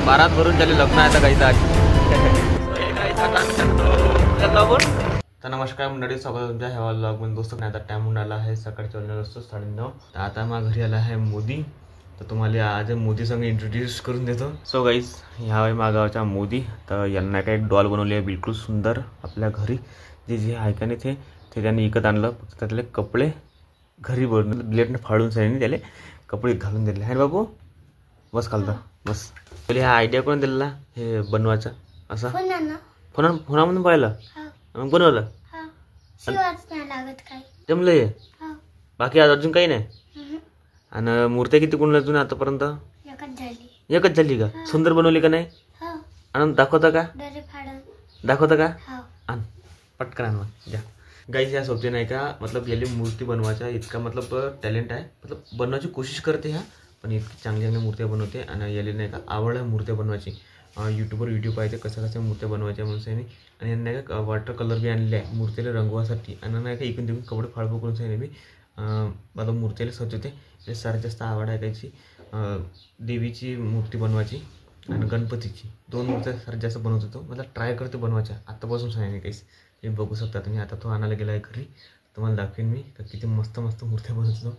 बारात भरून झाले, लग्न आहे आता काही तर नमस्कार मंडळी, स्वागत तुमच्या ह्या व्लॉग मध्ये. दोस्तों आता टाइम होऊन आला आहे सकाळच्या वाजले असतो 9:30. तर आता माझ्या घरी आला आहे मोदी. तर तुम्हाला आज मोदी संग इंट्रोड्यूस करून देतो. सो गाईज, ह्या आहे माझ्या गावचा मोदी. तर यांना काय एक डॉल बनवली आहे बिलकुल सुंदर. आपल्या घरी जे जे आहे का नाही ते त्यांनी विकत आणलं. फक्त त्यातले कपडे घरी बनवून ब्लेडने फाडून सगळ्यांनी त्याला कपडे घालून दिले आहे. बाबू बस खालता बस. पहिले हा आयडिया कोण दिला हे बनवायचा? असा फोनामधून पाहिलं मग बनवलं. जमलं बाकी आज अजून काही नाही. आणि मूर्त्या किती कोण अजून आतापर्यंत? एकच झाली का? सुंदर बनवली का नाही? आणि दाखवता का? आण पटकन आण मग जा. गाईज ह्या सोबती नाही का, मतलब याली मूर्ती बनवायचा इतका मतलब टॅलेंट आहे. मतलब बनवायची कोशिश करते ह्या, पण इतकी चांगली चांगली मूर्त्या बनवते. आणि याली नाही का आवड आहे मूर्त्या बनवायची. यूट्यूबवर व्हिडिओ पाहायचे कशा मूर्त्या बनवायच्या म्हणून. आणि यांनी नाही का वॉटर कलर बी आणले आहे मूर्तीला रंगवासाठी. आणि नाही का इकडून तिकडून कपडे फाळफूळ करून सांगितले मी मला मूर्तीला सजवते. ते सारं जास्त आवड आहे त्याची. देवीची मूर्ती बनवायची आणि गणपतीची दोन मूर्त्या सारं जास्त बनवत होतो. मला ट्राय करते बनवायच्या आत्तापासून सांगितले काहीच. हे बघू शकता तुम्ही. आता तो आणायला गेला आहे घरी, तुम्हाला दाखवेन मी तर किती मस्त मस्त मूर्त्या बनवतो.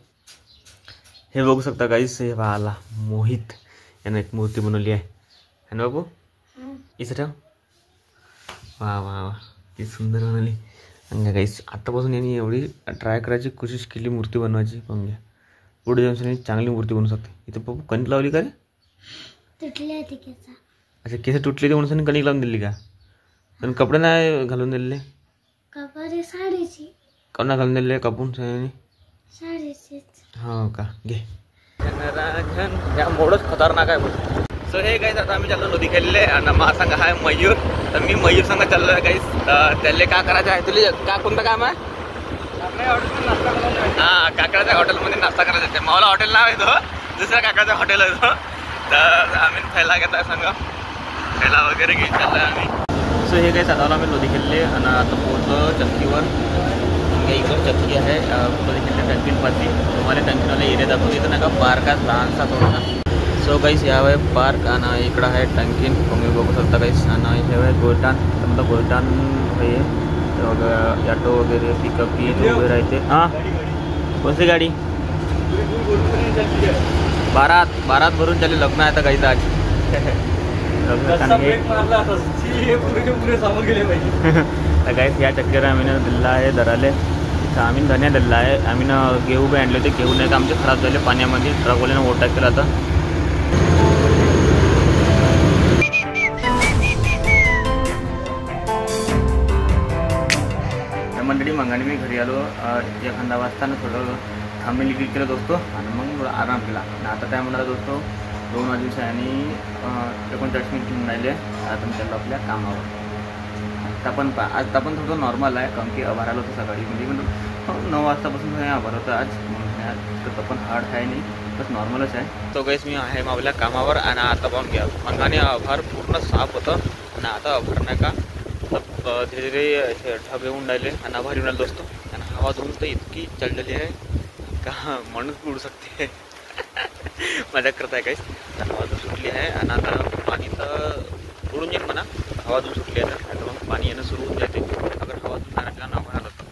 हे बघू शकता गाईस, हे आला मोहित यानं एक मूर्ती बनवली आहे. है ना बाबू? इथं ठेव. वा वा वा किती सुंदर बनवली. आणि गाईस आत्तापासून यांनी एवढी ट्राय करायची कोशिश केली मूर्ती बनवायची. पण घ्या पुढे जाऊन चांगली मूर्ती बनवू शकते. इथं बाबू कणिक लावली का रे? तुटले ते केस. अच्छा केस तुटले ते म्हणून कणिक लावून दिली का? पण कपडे नाही घालून दिलेले. कपडे साडीची कोणा घालून दिलेले कापून साडीची. हो का? घे. या मोडच खतरनाक आहे बघ. सो हे काहीच आता आम्ही चाललो नदी खेळले आणि मा संघ आहे मयूर. तर मी मयूर संघ चाललो आहे काहीच. तर त्याला काय करायचं आहे? तुला का कोणतं काम आहे? हां काकड्याच्या हॉटेलमध्ये नाश्ता करायचा आहे. मावला हॉटेल नाव आहे तो, दुसऱ्या काकड्याचं हॉटेल आहे तो. तर आम्ही पहिला घेत आहे संघ पहिला वगैरे घेऊन चाललो आहे आम्ही. सो हे काही साधारण आम्ही नदी खेळले आणि आता पोहोचलो चक्कीवर. इकडं चक्की आहे नदी खेळले टँकीनपाशी. तुम्हाला टँकीवाला एरिया दाखवून येतं ना का पार्क आहे लहानसा थोडासा. सो गाईस या आहे पार्क आणि इकडं आहे टँकीन तुम्ही बघू शकता गाईस. आणि हे आहे गोलटान. मतलब गोलटान हे ऑटो वगैरे पिकअप वगैरे राहते. हां कोणती गाडी? बारात भरून झाले, लग्न आहे आता गाईच आज. तर गाईस या चक्कीवर आम्ही दिल्ला आहे दराले. आम्ही धन्या दिल्ला आहे. आम्ही गेहू बी आणले होते. गेहू नाही का आमचे खराब झाले पाण्यामध्ये. ट्रकवाल्यानं ओटा केला होता. मंडळी मंगाने मी घरी आलो. एखादा वाजताना थोडं थांबेल केलं दोस्तो आणि मग थोडा आराम केला. आणि आता काय म्हणाला दोस्तो 2 वाजता आणि 39 मिनिट म्हणून राहिले. आता मी चाललो आपल्या कामावर. आज पण थोडं नॉर्मल आहे कारण की आभार आलं होतं सकाळी. म्हणजे 9 वाजतापासून आभार होतं आज. म्हणून आज तर पण हार्ड आहे नाही, बस नॉर्मलच आहे. तो गाईस मी आहे आपल्या कामावर. आणि आता पाहून घ्या मंगाने आभार पूर्ण साफ होतं. आणि आता आभार नाही का धीरे धीरे ढग येऊन राहिले आणि आभार येऊन राहिले दोस्तो. आणि हवा धरून तर इतकी चढलेली आहे का म्हणून उडू शकते. मजा करत आहे काहीच. हवा तर सुटली आहे आणि आता पाणी तर उडून येईल म्हणा. हवा धून सुटली आहे तर मग पाणी येणं सुरू होऊन जाते. अगर हवा धून राहिला ना आभार आलं तर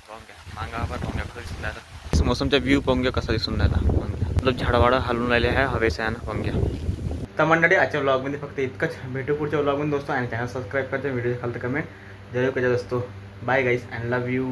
पाहून घ्या मांगा आभार पाहून घ्या. खरं दिसून राहिला मोसमचा व्ह्यू पाहून घ्या कसा दिसून राहिला. पाहून घ्या मतलब झाडवाडं हलून राहिले आहे हवेचे आहे ना. पाहून घ्या. तर मंडळी आजच्या व्लॉगमध्ये फक्त इतकंच. भेटू पुढच्या व्लॉगमध्ये दोस्तों. आणि चॅनल सबस्क्राईब करते, व्हिडिओ खालतं कमेंट जरूर करत असतो. Bye guys and love you.